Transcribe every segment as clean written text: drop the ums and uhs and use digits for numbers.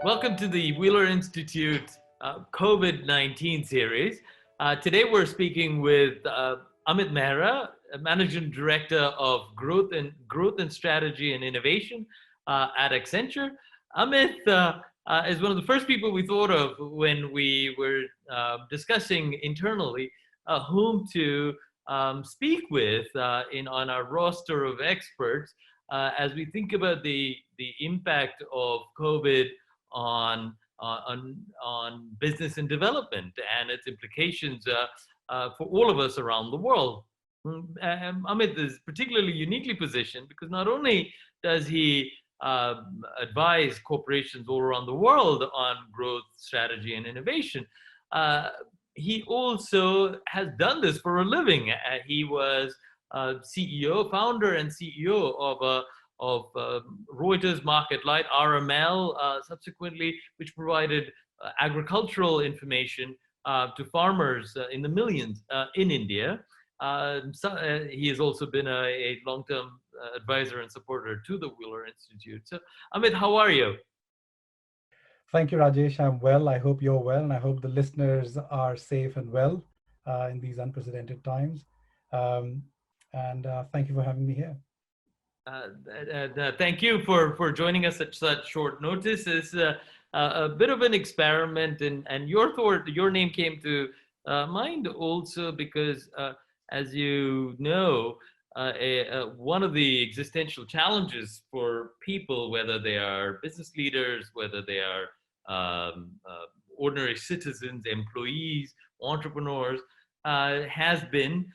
Welcome to the Wheeler Institute COVID-19 series. Today we're speaking with Amit Mehra, Managing Director of Growth and Strategy and Innovation at Accenture. Amit is one of the first people we thought of when we were discussing internally whom to speak with on our roster of experts as we think about the impact of COVID on business and development and its implications for all of us around the world. Amit is particularly uniquely positioned because not only does he advise corporations all around the world on growth, strategy, and innovation, he also has done this for a living. He was founder and CEO of Reuters MarketLight, RML, subsequently, which provided agricultural information to farmers in the millions in India. He has also been a long-term advisor and supporter to the Wheeler Institute. So, Amit, how are you? Thank you, Rajesh. I'm well. I hope you're well, and I hope the listeners are safe and well in these unprecedented times. Thank you for having me here. Thank you for joining us at such short notice. It's a bit of an experiment, and your name came to mind also because, as you know, one of the existential challenges for people, whether they are business leaders, whether they are ordinary citizens, employees, entrepreneurs, has been,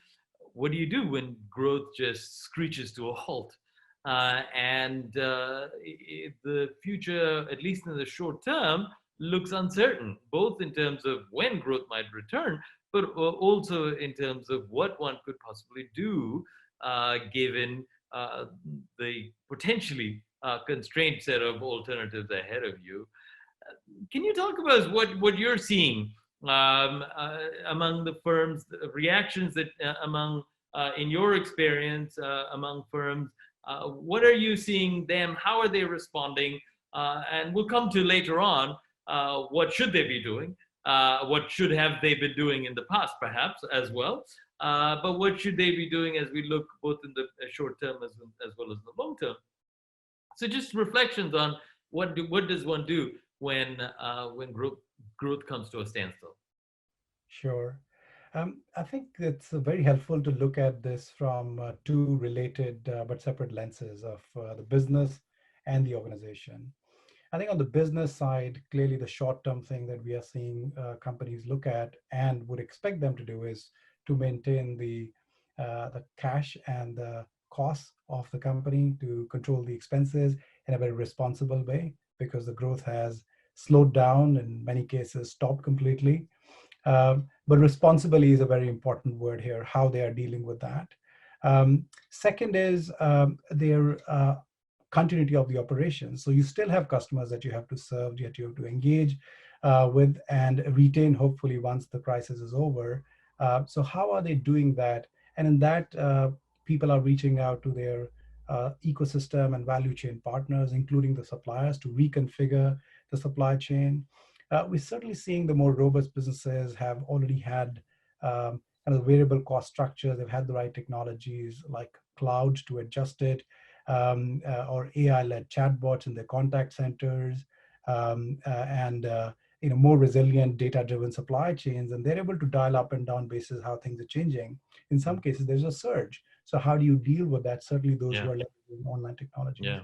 what do you do when growth just screeches to a halt? The future, at least in the short term, looks uncertain, both in terms of when growth might return, but also in terms of what one could possibly do given the potentially constrained set of alternatives ahead of you. Can you talk about what you're seeing among the firms, the reactions that in your experience among firms? What are you seeing them? How are they responding? And we'll come to later on, what should they be doing? What should have they been doing in the past, perhaps, as well? But what should they be doing as we look both in the short term as well as the long term? So just reflections on what does one do when growth comes to a standstill? Sure. I think it's very helpful to look at this from two related but separate lenses of the business and the organization. I think on the business side, clearly the short-term thing that we are seeing companies look at and would expect them to do is to maintain the cash and the costs of the company, to control the expenses in a very responsible way, because the growth has slowed down, in many cases stopped completely. But responsibly is a very important word here, how they are dealing with that. Second is their continuity of the operation. So you still have customers that you have to serve, yet you have to engage with and retain, hopefully, once the crisis is over. So how are they doing that? And in that, people are reaching out to their ecosystem and value chain partners, including the suppliers, to reconfigure the supply chain. We're certainly seeing the more robust businesses have already had kind of variable cost structures. They've had the right technologies like cloud to adjust it, or AI-led chatbots in their contact centers, and more resilient data-driven supply chains. And they're able to dial up and down basis how things are changing. In some cases, there's a surge. So how do you deal with that? Certainly those who are leveraging online technologies. Yeah.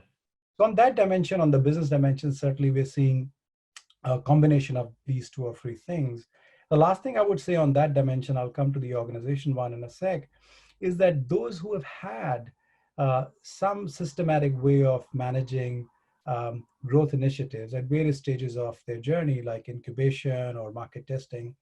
So on that dimension, on the business dimension, certainly we're seeing a combination of these two or three things. The last thing I would say on that dimension, I'll come to the organization one in a sec, is that those who have had some systematic way of managing growth initiatives at various stages of their journey, like incubation or market testing,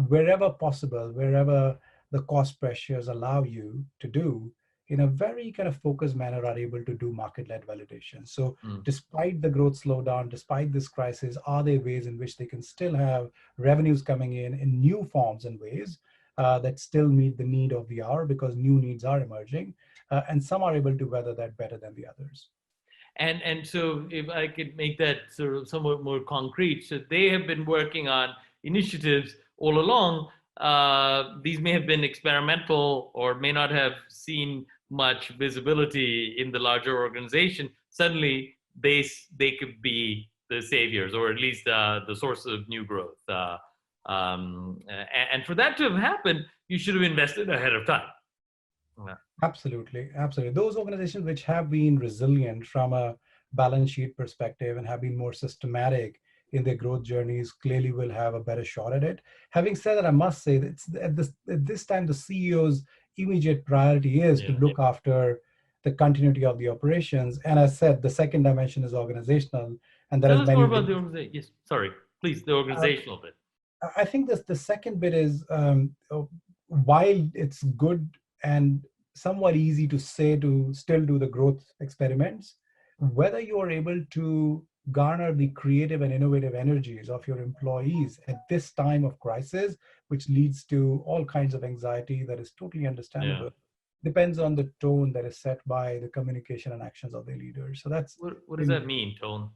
wherever possible, wherever the cost pressures allow you to do, in a very kind of focused manner, are able to do market-led validation. So despite the growth slowdown, despite this crisis, are there ways in which they can still have revenues coming in new forms and ways that still meet the need of the hour, because new needs are emerging, and some are able to weather that better than the others. And so if I could make that sort of somewhat more concrete, so they have been working on initiatives all along. These may have been experimental or may not have seen much visibility in the larger organization. Suddenly, they could be the saviors, or at least the source of new growth. And for that to have happened, you should have invested ahead of time. Yeah. Absolutely, absolutely. Those organizations which have been resilient from a balance sheet perspective and have been more systematic in their growth journeys clearly will have a better shot at it. Having said that, I must say that at this time, the CEO's immediate priority is to Yeah. look after the continuity of the operations. And as said, the second dimension is organizational, and there Tell is us more many about ways. the organization. Yes, sorry, please, the Uh, organizational bit. I think this the second bit is while it's good and somewhat easy to say to still do the growth experiments, whether you are able to garner the creative and innovative energies of your employees at this time of crisis, which leads to all kinds of anxiety that is totally Yeah. understandable, depends on the tone that is set by the communication and actions of the leaders. So that's What does really that mean, Tone?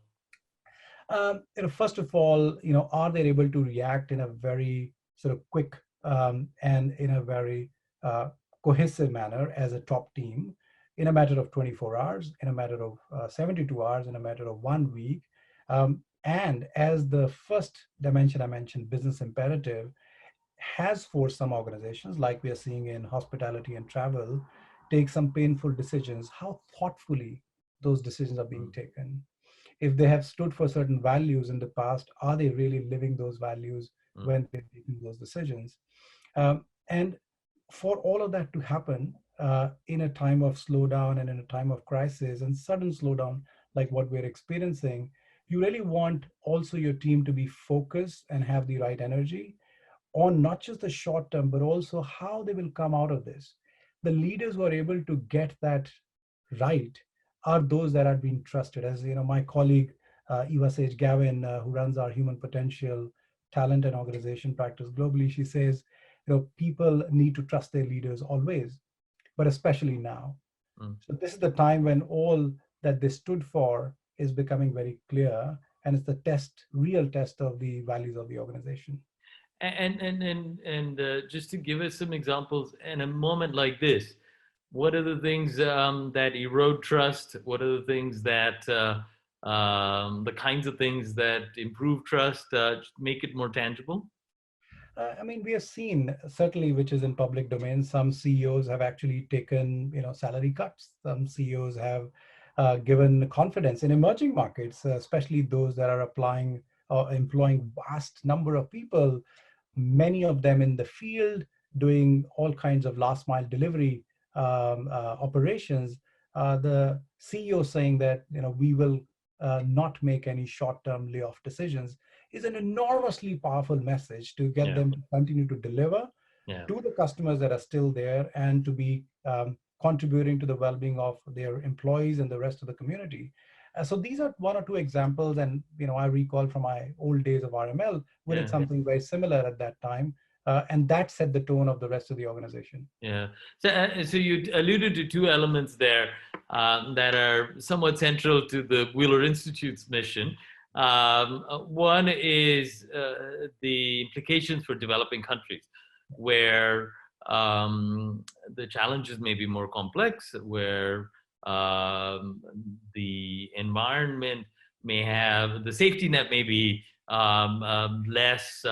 first of all, are they able to react in a very sort of quick and in a very cohesive manner as a top team in a matter of 24 hours, in a matter of 72 hours, in a matter of 1 week? And as the first dimension I mentioned, business imperative, has forced some organizations, like we are seeing in hospitality and travel, take some painful decisions, how thoughtfully those decisions are being Mm, taken. If they have stood for certain values in the past, are they really living those values mm, when they're making those decisions? And for all of that to happen in a time of slowdown and in a time of crisis and sudden slowdown like what we're experiencing, you really want also your team to be focused and have the right energy on not just the short term, but also how they will come out of this. The leaders who are able to get that right are those that are being trusted. As you know, my colleague Eva Sage Gavin, who runs our human potential talent and organization practice globally, she says, people need to trust their leaders always, but especially now. mm. So this is the time when all that they stood for is becoming very clear, and it's the test, real test of the values of the organization. And just to give us some examples, in a moment like this, what are the things that erode trust? What are the things that the kinds of things that improve trust, make it more tangible? I mean, we have seen certainly, which is in public domain, some CEOs have actually taken, salary cuts. Some CEOs have given confidence in emerging markets, especially those that are applying or employing vast number of people, many of them in the field doing all kinds of last mile delivery operations. The CEO saying that we will not make any short term layoff decisions is an enormously powerful message to get Yeah, them to continue to deliver yeah, to the customers that are still there and to be contributing to the well-being of their employees and the rest of the community. So these are one or two examples, and I recall from my old days of RML, we did yeah. something very similar at that time, and that set the tone of the rest of the organization. Yeah. So you alluded to two elements there that are somewhat central to the Wheeler Institute's mission. One is the implications for developing countries, where the challenges may be more complex, where um, the environment may have the safety net may be less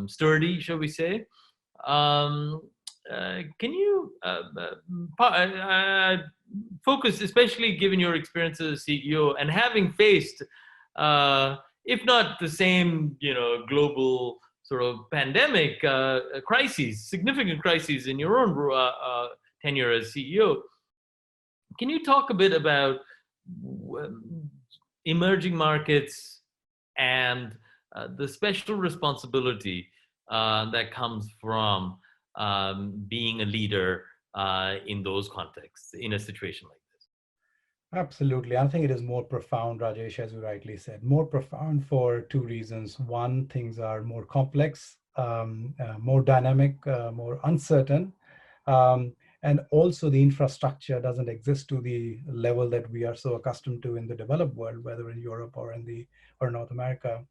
sturdy, shall we say. Um, can you focus, especially given your experience as a CEO and having faced, if not the same, global sort of pandemic crises, significant crises in your own tenure as CEO? Can you talk a bit about emerging markets and the special responsibility that comes from being a leader in those contexts in a situation like this? Absolutely. I think it is more profound, Rajesh, as you rightly said. More profound for two reasons. One, things are more complex, more dynamic, more uncertain. Um, And also the infrastructure doesn't exist to the level that we are so accustomed to in the developed world, whether in Europe or or North America.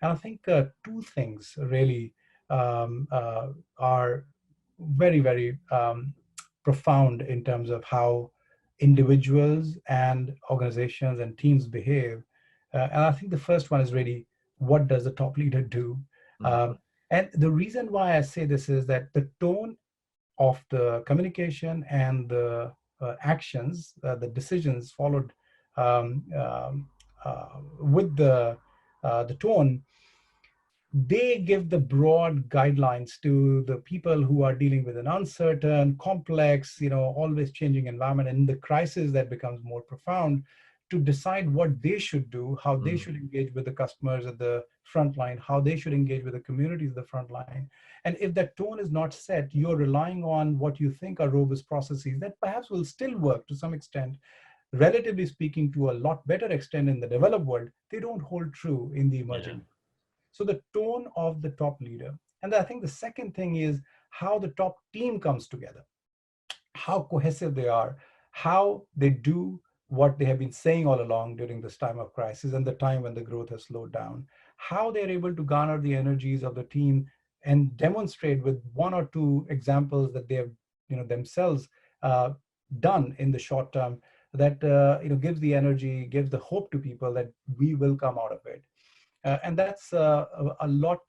And I think two things really are very, very profound in terms of how individuals and organizations and teams behave. And I think the first one is really, what does the top leader do? Mm. And the reason why I say this is that the tone of the communication and the actions, the decisions followed with the tone, they give the broad guidelines to the people who are dealing with an uncertain, complex, always changing environment, and the crisis that becomes more profound, to decide what they should do, how they Mm. should engage with the customers at the front line, how they should engage with the communities at the front line. And if that tone is not set, you're relying on what you think are robust processes that perhaps will still work to some extent, relatively speaking, to a lot better extent in the developed world. They don't hold true in the Yeah. emerging. So the tone of the top leader. And I think the second thing is how the top team comes together, how cohesive they are, how they do what they have been saying all along during this time of crisis and the time when the growth has slowed down, how they're able to garner the energies of the team and demonstrate with one or two examples that they have themselves uh, done in the short term, that gives the energy, gives the hope to people that we will come out of it. And that's a lot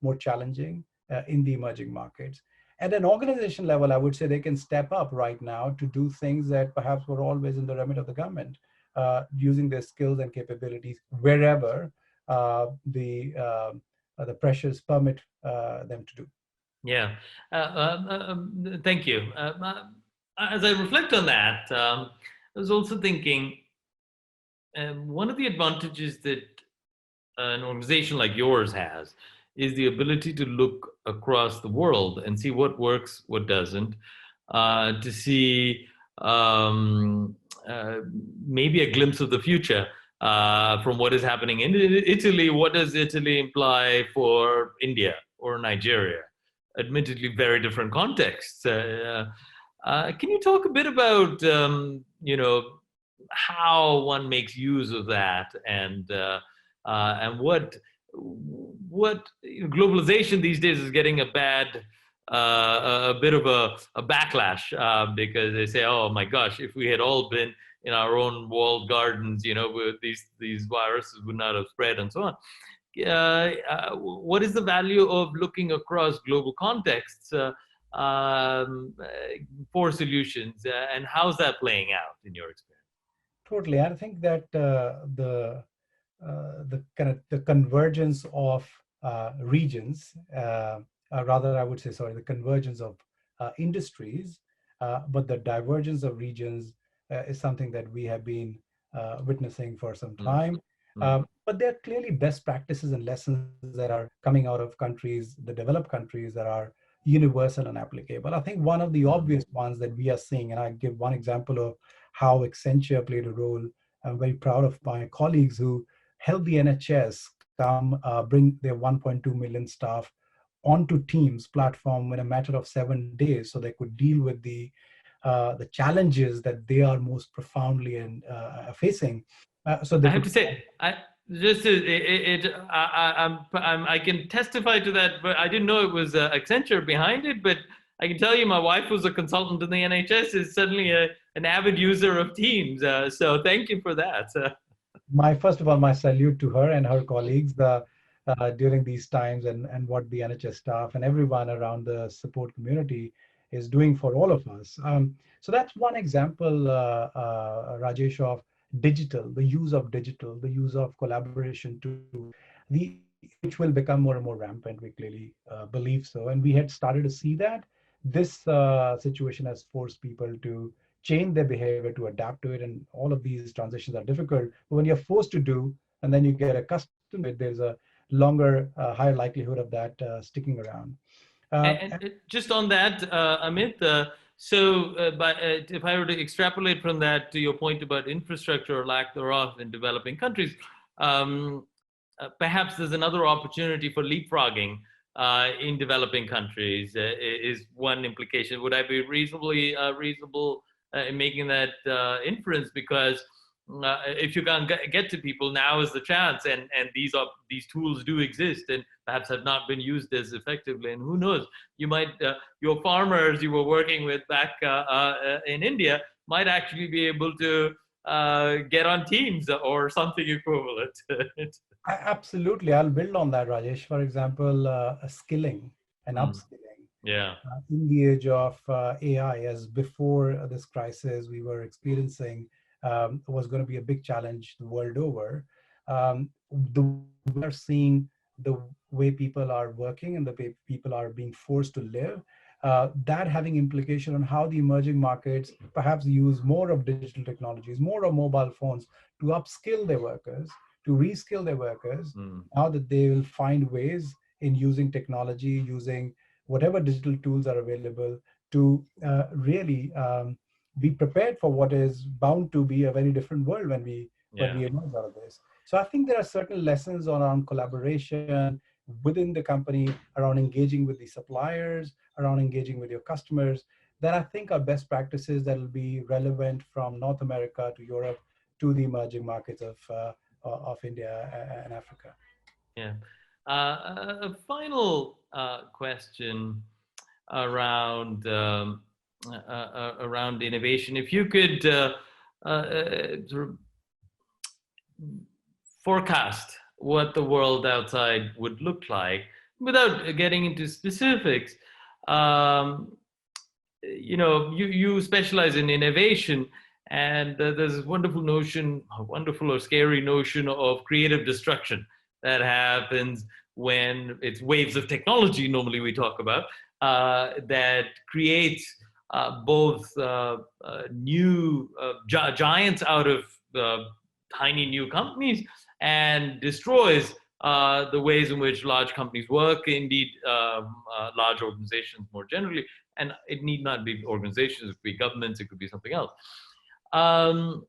more challenging in the emerging markets. At an organization level, I would say they can step up right now to do things that perhaps were always in the remit of the government, using their skills and capabilities wherever the pressures permit them to do. Yeah. Thank you. As I reflect on that, I was also thinking one of the advantages that an organization like yours has is the ability to look across the world and see what works, what doesn't, to see um, uh, maybe a glimpse of the future from what is happening in Italy. What does Italy imply for India or Nigeria? Admittedly, very different contexts. Can you talk a bit about how one makes use of that and what globalization these days is getting a bit of a backlash because they say, oh my gosh, if we had all been in our own walled gardens, these viruses would not have spread and so on. What is the value of looking across global contexts um, uh, for solutions, and how's that playing out in your experience? Totally. I think that the kind of the convergence of regions, rather I would say, sorry, the convergence of industries, but the divergence of regions is something that we have been witnessing for some Mm, time. mm, But there are clearly best practices and lessons that are coming out of countries, the developed countries, that are universal and applicable. I think one of the mm, obvious ones that we are seeing, and I give one example of how Accenture played a role. I'm very proud of my colleagues who helped the NHS come bring their 1.2 million staff onto Teams platform in a matter of 7 days, so they could deal with the challenges that they are most profoundly and facing. So I they have could. to say, I just I can testify to that, but I didn't know it was Accenture behind it. But I can tell you, my wife was a consultant in the NHS, is suddenly an avid user of Teams. So thank you for that. My first of all, my salute to her and her colleagues during these times, and what the NHS staff and everyone around the support community is doing for all of us. So that's one example, Rajesh, of digital, the use of digital, the use of collaboration tools, which will become more and more rampant. We clearly believe so, and we had started to see that. This situation has forced people to change their behavior, to adapt to it, and all of these transitions are difficult. But when you're forced to do, and then you get accustomed to it, there's a longer, higher likelihood of that sticking around. And just on that, Amit, if I were to extrapolate from that to your point about infrastructure or lack thereof in developing countries, um, perhaps there's another opportunity for leapfrogging in developing countries is one implication. Would I be reasonable in making that inference? Because if you can't get to people, now is the chance, and these tools do exist, and perhaps have not been used as effectively. And who knows, you might your farmers you were working with back in India might actually be able to get on Teams or something equivalent. Absolutely. I'll build on that, Rajesh. For example, skilling and Mm, upskilling. yeah. In the age of AI, as before this crisis we were experiencing was going to be a big challenge the world over. The way we are seeing the way people are working and the way people are being forced to live, that having implication on how the emerging markets perhaps use more of digital technologies, more of mobile phones to upskill their workers, to reskill their workers, Mm, now that they will find ways in using technology, using whatever digital tools are available to really be prepared for what is bound to be a very different world when yeah. we emerge out of this. So I think there are certain lessons around collaboration within the company, around engaging with the suppliers, around engaging with your customers, that I think are best practices that will be relevant from North America to Europe to the emerging markets of India and Africa. Yeah. A final question around around innovation. If you could sort of forecast what the world outside would look like without getting into specifics, um, you specialize in innovation, and there's this wonderful notion, a wonderful or scary notion of creative destruction that happens when it's waves of technology. Normally, we talk about that creates both new giants out of tiny new companies and destroys the ways in which large companies work, indeed, large organizations more generally. And it need not be organizations, it could be governments, it could be something else. Um,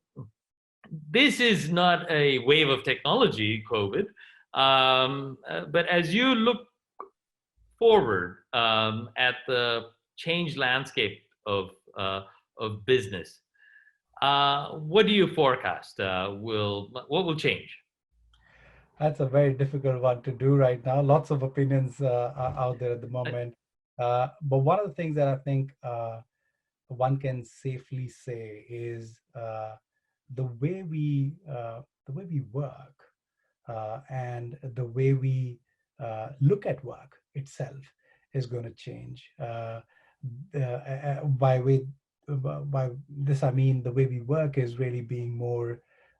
this is not a wave of technology, COVID, but as you look forward at the changed landscape of business, what do you forecast? What will change? That's a very difficult one to do right now. Lots of opinions are out there at the moment. But one of the things that I think one can safely say is the way we work and the way we look at work itself is going to change. By this I mean the way we work is really being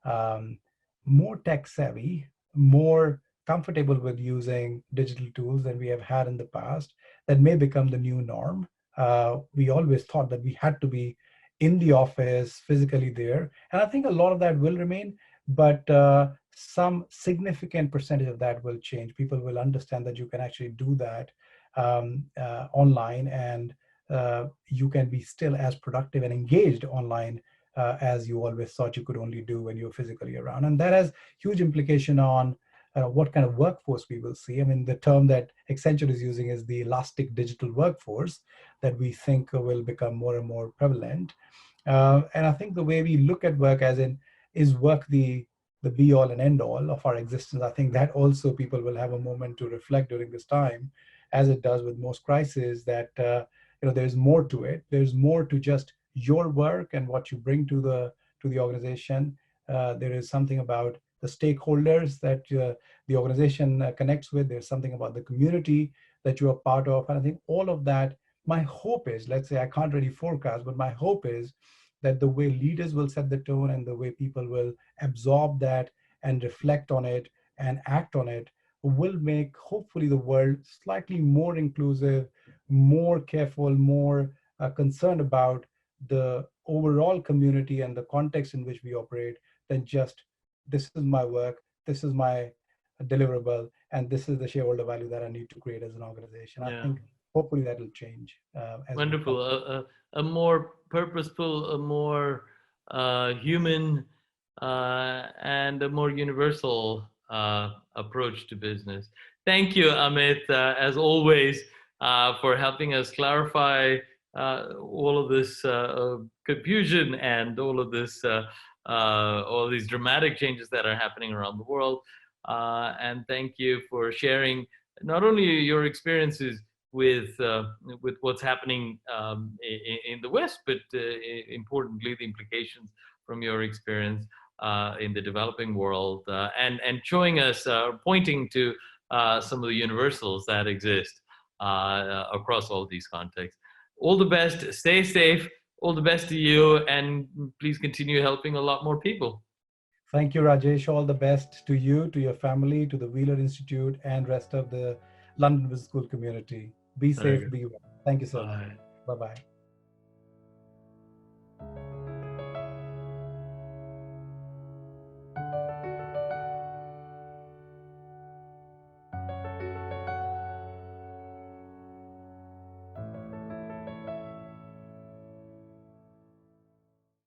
um, more tech savvy, more comfortable with using digital tools than we have had in the past. That may become the new norm. We always thought that we had to be in the office physically there, and I think a lot of that will remain, but some significant percentage of that will change. People will understand that you can actually do that online, and you can be still as productive and engaged online as you always thought you could only do when you're physically around. And that has huge implication on what kind of workforce we will see. I mean, the term that Accenture is using is the elastic digital workforce that we think will become more and more prevalent. And I think the way we look at work, as in, is work the be all and end all of our existence? I think that also people will have a moment to reflect during this time, as it does with most crises, that there's more to it. There's more to just your work and what you bring to the organization. There is something about the stakeholders that the organization connects with. There's something about the community that you are part of. And I think all of that, my hope is, let's say I can't really forecast, but my hope is that the way leaders will set the tone and the way people will absorb that and reflect on it and act on it will make hopefully the world slightly more inclusive, more careful, more concerned about the overall community and the context in which we operate than just this is my work, this is my deliverable, and this is the shareholder value that I need to create as an organization. I Yeah. think hopefully that will change as we come. Wonderful. A more purposeful, a more human, and a more universal approach to business. Thank you, Amit, as always, for helping us clarify all of this confusion and all these dramatic changes that are happening around the world. And thank you for sharing not only your experiences with what's happening in the West, but importantly, the implications from your experience in the developing world, and showing us, pointing to some of the universals that exist across all these contexts. All the best. Stay safe. All the best to you, and please continue helping a lot more people. Thank you, Rajesh. All the best to you, to your family, to the Wheeler Institute, and rest of the London Business School community. Be Very safe, good. be well. Thank you so much. Bye. Bye bye.